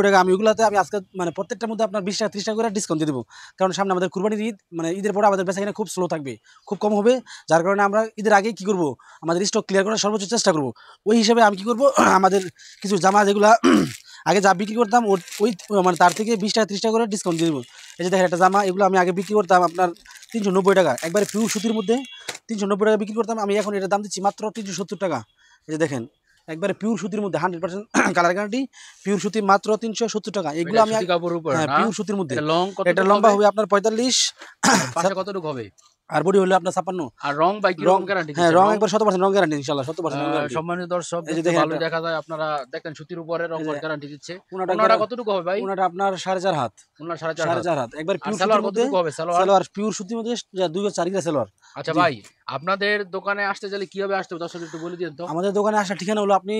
টাকা আমি ওগুলাতে আমি আজকে মানে প্রত্যেকটার মধ্যে আপনার 20 টাকা 30 টাকা করে ডিসকাউন্ট দিয়ে দেবো। কারণ সামনে আমাদের কুরবানির ঈদ, মানে ঈদের পরে আমাদের বেচাকেনা খুব স্লো থাকবে, খুব কম হবে। যার কারণে আমরা ঈদের আগে কি করব, আমাদের স্টক ক্লিয়ার করার সর্বোচ্চ চেষ্টা করব। ওই হিসেবে আমি কি করব, আমাদের কিছু জামা যেগুলা আগে যা বিক্রি করতাম ওই মানে তার থেকে 20 টাকা 30 টাকা করে ডিসকাউন্ট দিয়ে দেবো। এই যে দেখেন একটা জামা, এগুলো আমি আগে বিক্রি করতাম আপনার 390 টাকা, একবারে পিওর সুতির মধ্যে 390 টাকা বিক্রি করতাম। আমি এখন এটার দাম দিচ্ছি মাত্র 370 টাকা। এই যে দেখেন একবারে পিওর সুতির মধ্যে 100% কালার গ্যারান্টি, পিওর সুতি মাত্র 370 টাকা। এগুলো আমি হ্যাঁ পিওর সুতির মধ্যে। এটা লম্বা হবে আপনার 45, পাশে কতটুকু হবে, আর বডি হলো আপনার 56। আর রং বাই কি রকম গ্যারান্টি হ্যাঁ দিচ্ছেন? রং একবার 100% রং গ্যারান্টি ইনশাআল্লাহ 100% রং গ্যারান্টি। সম্মানিত দর্শক, এই যে দেখতে দেখেন ভালোই দেখা যায়, আপনারা দেখেন সুতির উপরে রং গ্যারান্টি দিচ্ছে। ওনাটা ওনাটা কতটুকু হবে ভাই? ওনাটা আপনার 4.5 হাত, ওনার 4.5 4.5 হাত একবার আর পিওর সালোয়ার সুতির মধ্যে। কতটুকু হবে সালোয়ার? সালোয়ার পিওর সুতির মধ্যে 2 4 গিরা সালোয়ার। আচ্ছা জি। ভাই, আপনাদের দোকানে আসতে চাইলে কিভাবে আসতে হবে দর্শকদের একটু বলে দিন তো। আমাদের দোকানে আসার ঠিকানা হলো, আপনি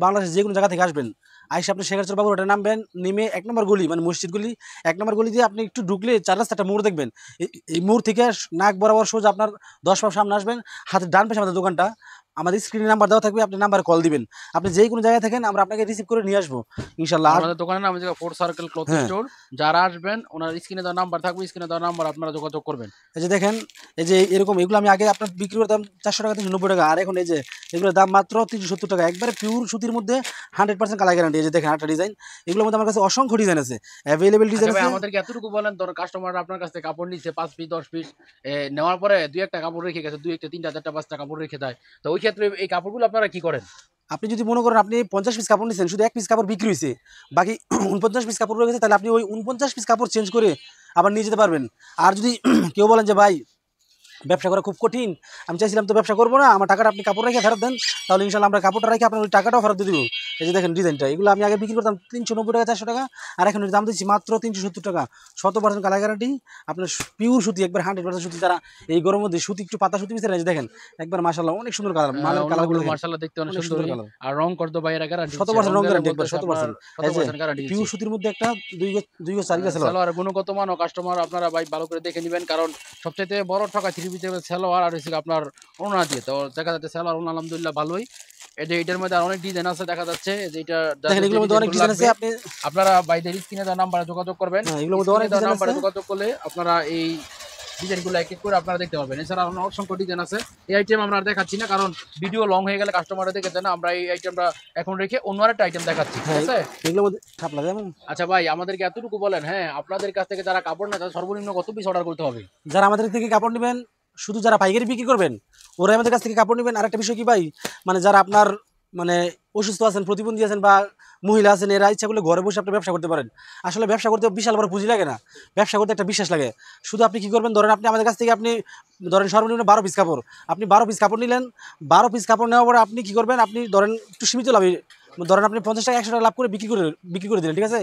বাংলাদেশের যে কোনো জায়গা থেকে আসবেন, আইসা আপনি শেখারচর বাবুর হোটেলে নামবেন, নেমে 1 নম্বর গলি মানে মসজিদ গলি, 1 নম্বর গলি দিয়ে আপনি একটু ঢুকলে 4 রাস্তা একটা মোড় দেখবেন। এই মোড় থেকে নাক বরাবর সোজা আপনার 10 পাক সামনে আসবেন, হাতের ডান পাশে আমাদের দোকানটা। আমাদের স্ক্রিনে নাম্বার দেওয়া থাকবে, আপনি নাম্বারে কল দিবেন। আপনি যেই কোনো জায়গায় থাকেন আমরা আপনাকে রিসিভ করে নিয়ে আসবো ইনশাআল্লাহ। আমাদের দোকানের নাম হচ্ছে ফোর সার্কেল ক্লথ স্টোর। যারা আসবেন ওনার স্ক্রিনে দেওয়া নাম্বার থাকবে, স্ক্রিনে দেওয়া নাম্বার আপনারা যোগাযোগ করবেন। এই যে দেখেন, এই যে এরকম এগুলো আমি আগে আপনার বিক্রি করতাম 400 টাকা 390 টাকা, আর এখন এই যে এগুলোর দাম মাত্র 370 টাকা, একবারে পিওর সুতির মধ্যে 100% কালার গ্যারান্টি। এই যে দেখেন একটা ডিজাইন, এগুলোর মধ্যে আমার কাছে অসংখ্য ডিজাইন আছে, অ্যাভেলেবেল ডিজাইন ভাই আছে। আমাদেরকে এতটুকু বলেন, ধরো কাস্টমার আপনার কাছ থেকে কাপড় নিচ্ছে 5 পিস 10 পিস, নেওয়ার পরে 2-1টা কাপড় রেখে গেছে, 2-1টা 3টা 4টা 5টা কাপড় রেখে দেয়, তো ওই ক্ষেত্রে এই কাপড়গুলো আপনারা কি করেন? আপনি যদি মনে করেন আপনি 50 পিস কাপড় নিচ্ছেন, শুধু 1 পিস কাপড় বিক্রি হয়েছে, বাকি 49 পিস কাপড় রয়ে গেছে, তাহলে আপনি ওই 49 পিস কাপড় চেঞ্জ করে আবার নিয়ে যেতে পারবেন। আর যদি কেউ বলেন যে ভাই ব্যবসা করা খুব কঠিন, আমি চাইছিলাম তো ব্যবসা করবো না, আমার টাকাটা আপনি কাপড় রেখে ফেরত দেন, তাহলে ইনশাল্লাহ আমরা কাপড়টা রেখে আপনার ওই টাকাটাও ফেরত দিয়ে দেবো। এই যে দেখেন ডিজাইনটা, এগুলো আমি আগে বিক্রি করতাম 390 টাকা 400 টাকা, আর এখন দাম দিচ্ছি মাত্র 370 টাকা। 100% কালার গ্যারান্টি, আপনার পিওর সুতি, একবার 100% সুতি। যারা এই গরমের মধ্যে সুতি একটু পাতা সুতি মিশে দেখেন একবার মাশাআল্লাহ অনেক সুন্দর কালার, মালের কালারগুলো মাশাআল্লাহ দেখতে অনেক সুন্দর। আর রং করতে বাইরে গ্যারান্টি 100% রং গ্যারান্টি, একবার 100%। এই যে গ্যারান্টি পিওর সুতির মধ্যে একটা 2 গজ 4 গজ সালোয়ার গুণগত মান ও কাস্টমার আপনারা ভাই ভালো করে দেখে নেবেন, কারণ সবচেয়ে বড় ঠকা 3 পিস সালোয়ার আর হচ্ছে আপনার ওড়না দিয়ে। তো দেখা যাচ্ছে সালোয়ার ওড়না আলহামদুলিল্লাহ ভালোই। এটার মধ্যে আর অনেক ডিজাইন আছে দেখা যাচ্ছে, যে এটা দেখেন এগুলোর মধ্যে অনেক ডিজাইন আছে। আপনারা বাইদের স্ক্রিনে দেওয়া নাম্বারে যোগাযোগ করবেন। এগুলোর মধ্যে অনেক ডিজাইন আছে, নাম্বারে যোগাযোগ করলে আপনারা এই ডিজাইনগুলো এক এক করে আপনারা দেখতে পাবেন। এছাড়া অসংখ্য ডিজাইন আছে। এই আইটেম আমরা দেখাচ্ছি না, কারণ ভিডিও লং হয়ে গেলে কাস্টমাররা দেখে দেয় না। আমরা এই আইটেমটা এখন রেখে অন্য একটা আইটেম দেখাচ্ছি, ঠিক আছে? এগুলোর মধ্যে খাপলা যেমন। আচ্ছা ভাই, আমাদেরকে এতটুকু বলেন, হ্যাঁ আপনাদের কাছ থেকে যারা কাপড় নেয় তাদের সর্বনিম্ন কত পিস অর্ডার করতে হবে? যারা আমাদের থেকে কাপড় নেবেন, শুধু যারা পাইকারি বিক্রি করবেন ওরাই আমাদের কাছ থেকে কাপড় নেবেন। আর একটা বিষয় কি ভাই, মানে যারা আপনার মানে অসুস্থ আছেন, প্রতিবন্ধী আছেন বা মহিলা আছেন, এরা ইচ্ছা করলে ঘরে বসে আপনি ব্যবসা করতে পারেন। আসলে ব্যবসা করতে বিশাল বড় পুঁজি লাগে না, ব্যবসা করতে একটা বিশ্বাস লাগে। শুধু আপনি কি করবেন, ধরেন আপনি আমাদের কাছ থেকে আপনি ধরেন সর্বনিম্ন 12 পিস কাপড়, আপনি 12 পিস কাপড় নিলেন, 12 পিস কাপড় নেওয়ার পরে আপনি কি করবেন, আপনি ধরেন একটু সীমিত লাভ, ধরেন আপনি 50 টাকা 100 টাকা লাভ করে বিক্রি করে দিলেন, ঠিক আছে?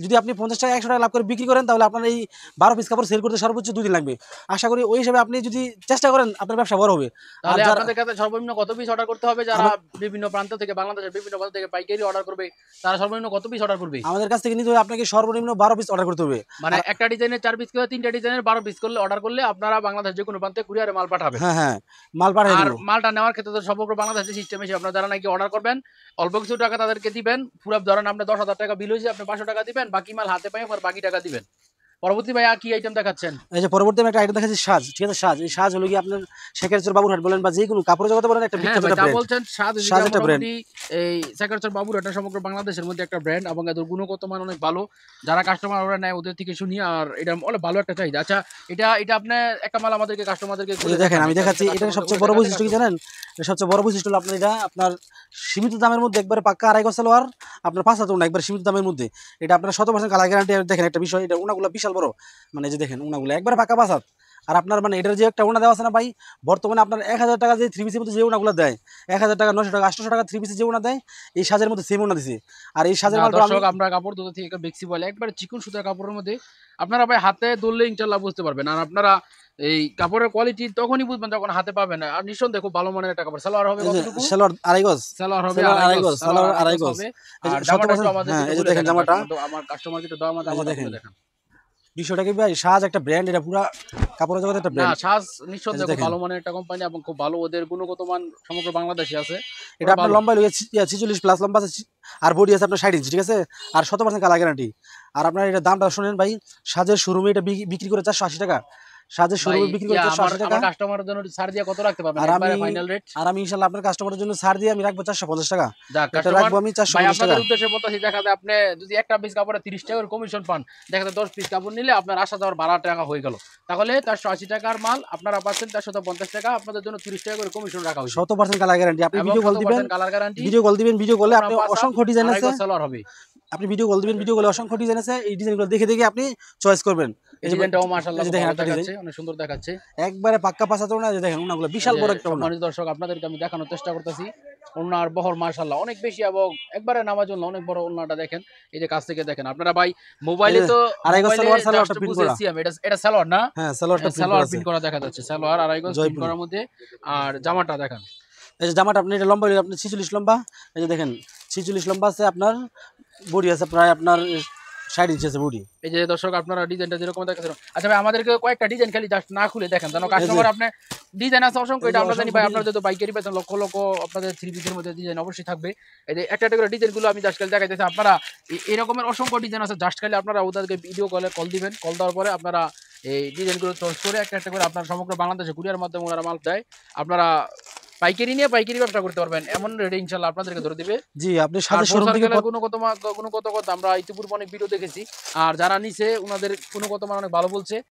যদি আপনি 50 টাকা 100 টাকা লাভ করে বিক্রি করেন, তাহলে আপনার এই 12 পিস কাপড় সেল করতে সর্বোচ্চ 2 দিন লাগবে। আশা করি ওই হিসাবে আপনি যদি চেষ্টা করেন আপনার ব্যবসা বড় হবে। তাহলে আপনাদের কাছে সর্বনিম্ন কত পিস অর্ডার করতে হবে? যারা বিভিন্ন প্রান্ত থেকে, বাংলাদেশের বিভিন্ন প্রান্ত থেকে পাইকারি অর্ডার করবে, তারা সর্বনিম্ন কত পিস অর্ডার করবে? আমাদের কাছ থেকে নিতে হবে আপনাকে সর্বনিম্ন 12 পিস অর্ডার করতে হবে। মানে একটা ডিজাইনের 4 পিস করে 3টা ডিজাইনের 12 পিস করলে অর্ডার করলে আপনারা বাংলাদেশ যে কোনো প্রান্তে কুরিয়ারে মাল পাঠাবেন। হ্যাঁ হ্যাঁ, মাল পাঠিয়ে আর দেব। মালটা নেওয়ার ক্ষেত্রে তো সমগ্র বাংলাদেশের সিস্টেম এসে আপনারা যারা নাকি অর্ডার করবেন অল্প কিছু টাকা তাদেরকে দিবেন। পুরো ধরেন আপনার 10,000 টাকা বিল হয়েছে, আপনি 500 টাকা দিবেন, বাকি মাল হাতে পাই আর বাকি টাকা দিবেন। পরবর্তী ভাই কি আইটেম দেখাচ্ছেন? এই যে পরবর্তী আমি একটা আইটেম দেখাচ্ছি, সাজ, ঠিক আছে? সাজ, এই সাজ হলো কি আপনার শেখারচর বাবুরহাট বলেন বা যে কোনো কাপড় জগতে বলেন একটা বিখ্যাত একটা ব্র্যান্ড। বলছেন সাজ একটা ব্র্যান্ড। এই শেখারচর বাবুরহাট সমগ্র বাংলাদেশের মধ্যে একটা ব্র্যান্ড এবং এদের গুণগত মান অনেক ভালো। যারা কাস্টমার ওরা নেয় ওদের থেকে শুনি, আর এটা অনেক ভালো একটা চাহিদা। আচ্ছা এটা আপনি একটা মাল আমাদেরকে কাস্টমারদেরকে দেখেন আমি দেখাচ্ছি। এটা সবচেয়ে বড় বৈশিষ্ট্য কি জানেন? এটা সবচেয়ে বড় বৈশিষ্ট্য হলো আপনার এটা আপনার সীমিত দামের মধ্যে একবারে পাক্কা 2.5 গজ সালোয়ার, আপনার 5 হাত ওড়না, একবার সীমিত দামের মধ্যে। এটা আপনার 100% কালার গ্যারান্টি। দেখেন একটা বিষয়, এটা ওড়নাগুলো বিশাল বড়, মানে যে দেখেন ওড়নাগুলো একবারে পাক্কা 5 হাত। আর আপনার মানে এটার যে একটা ওড়না দেওয়া আছে না ভাই, বর্তমানে আপনার 1000 টাকা যে 3 পিসের মধ্যে যে ওড়নাগুলো দেয়, 1000 টাকা 900 টাকা 800 টাকা 3 পিসের যে ওড়না দেয়, এই সাজের মধ্যে সেম ওড়না দিছে। আর এই সাজের মালটা আমরা কাপড় ধুতে থেকে বেক্সি বলে একবার চিকন সুতার কাপড়ের মধ্যে আপনারা ভাই হাতে ধরলে ইনশাআল্লাহ বুঝতে পারবেন। আর আপনারা এই কাপড়ের কোয়ালিটি তখনই বুঝবেন যখন হাতে পাবেন। আর নিঃসন্দেহে খুব ভালো মানের একটা কাপড়। সালোয়ার হবে কতটুকু? সালোয়ার 2.5 গজ, সালোয়ার হবে 2.5 গজ, সালোয়ার 2.5 গজ। আর জামাটা একটু আমাদের এই যে দেখেন জামাটা, আমার কাস্টমারকে একটু দাম আমাদের দেখেন। বিষয়টা কি ভাই, সাজ একটা ব্র্যান্ড, এটা পুরা কাপড়ের জগতে একটা না ব্র্যান্ড। সাজ নিঃসন্দেহে খুব দেখেন ভালো মানের একটা কোম্পানি এবং খুব ভালো, ওদের গুণগত মান সমগ্র বাংলাদেশে আছে। এটা ওরা আপনার ভালো। লম্বা হলো 46 প্লাস লম্বা আছে, আর বডি আছে আপনার 60 ইঞ্চি, ঠিক আছে। আর 100% কালার গ্যারান্টি। আর আপনার এটা দামটা শুনেন ভাই, সাজের শোরুমে এটা বিক্রি করে 480 টাকা, সাজের ভাই শোরুমে বিক্রি করে আমার 480 টাকা। আমার কাস্টমারের জন্য ছাড় দিয়ে কত রাখতে পারবেন আর আমি একবারে ফাইনাল রেট? ইনশাল্লাহ আপনার কাস্টমারের জন্য ছাড় দিয়ে আমি রাখবো 450 টাকা। যাক এটা কাস্টমার, রাখবো আমি ভাই 450 টাকা। আপনাদের উদ্দেশ্যে বলতেছি, দেখা যায় আপনি যদি একটা পিস কাপড়ে 30 টাকা করে কমিশন পান, দেখা যায় 10 পিস কাপড় নিলে আপনার আসা যাওয়ার 12 টাকা হয়ে গেল, তাহলে 480 টাকার মাল আপনারা পাচ্ছেন 450 টাকা, আপনাদের জন্য 30 টাকা করে কমিশন রাখা হয়েছে 100% কালার গ্যারান্টি। আপনি এবং ভিডিও কল দিবেন, 100% কালার গ্যারান্টি। ভিডিও কল দিবেন, ভিডিও কলে আপনি অসংখ্য ডিজাইন আছে, সেলার হবে। আপনি ভিডিও কল দিবেন, ভিডিও কলে অসংখ্য ডিজাইন আছে, এই ডিজাইনগুলো দেখে দেখে আপনি চয়েস করবেন। এই ডিজাইনটাও মাশাআল্লাহ এই যে খুব দেখেন ভালো একটা ডিজাইন, দেখাচ্ছে, অনেক সুন্দর দেখাচ্ছে। একবারে পাক্কা পাঁচা তো না, যে দেখেন ওনাগুলো বিশাল যে বড় একটা ওনা। সম্মানিত দর্শক, আপনাদেরকে আমি দেখানোর চেষ্টা করতেছি ওনার বহর মাশাআল্লাহ অনেক বেশি এবং একবারে নামার জন্য অনেক বড় ওনাটা দেখেন। এই যে কাছ থেকে দেখেন আপনারা ভাই, মোবাইলে তো আড়াই গজ মোবাইলে সালোয়ারটা জাস্ট প্রিন্ট করা, বুঝেছি আমি, এটা সালোয়ার না? হ্যাঁ সালোয়ারটা প্রিন্ট করা সালোয়ার আছে, প্রিন্ট করা দেখা যাচ্ছে, সালোয়ার আড়াই গজ প্রিন্ট জয়পুরি। করার মধ্যে। আর জামাটা দেখেন, এই যে জামাটা আপনি এটা লম্বা হলে আপনি 46 লম্বা, এই যে দেখেন 46 লম্বা আছে, আপনার বডি আছে প্রায় আপনার 60 ইঞ্চি আছে বডি। এই যে দর্শক আপনারা ডিজাইনটা যেরকম দেখেছেন, আচ্ছা ভাই আমাদেরকে কয়েকটা ডিজাইন খালি জাস্ট না খুলে দেখেন, যেন কাস্টমার আপনি ডিজাইন আছে অসংখ্য, এই যে এটা আমরা জানি ভাই, অসংখ্য আপনারা যেহেতু বাইকারি পেয়েছেন লক্ষ লক্ষ, আপনাদের থ্রি পিসের মধ্যে ডিজাইন অবশ্যই থাকবে। এই যে একটা একটা করে ডিজাইনগুলো আমি জাস্ট খালি দেখাইতেছি, আপনারা এরকমের অসংখ্য ডিজাইন আছে, জাস্ট খালি আপনারা ওদেরকে ভিডিও কলে কল দিবেন, কল দেওয়ার পরে আপনারা এই ডিজাইনগুলো চয়েস করে একটা একটা করে আপনার সমগ্র বাংলাদেশে কুরিয়ার মাধ্যমে ওনারা মাল দেয়, আপনারা পাইকারি নিয়ে পাইকারি ব্যবসা করতে পারবেন, এমন রেটে ইনশাল্লাহ আপনাদেরকে ধরে দিবে। জি আপনি আর সাথে শোরুম থেকে গুণগত কথা আমরা ইতিপূর্বে অনেক ভিডিও দেখেছি, আর যারা নিছে ওনাদের গুণগত মান অনেক ভালো বলছে।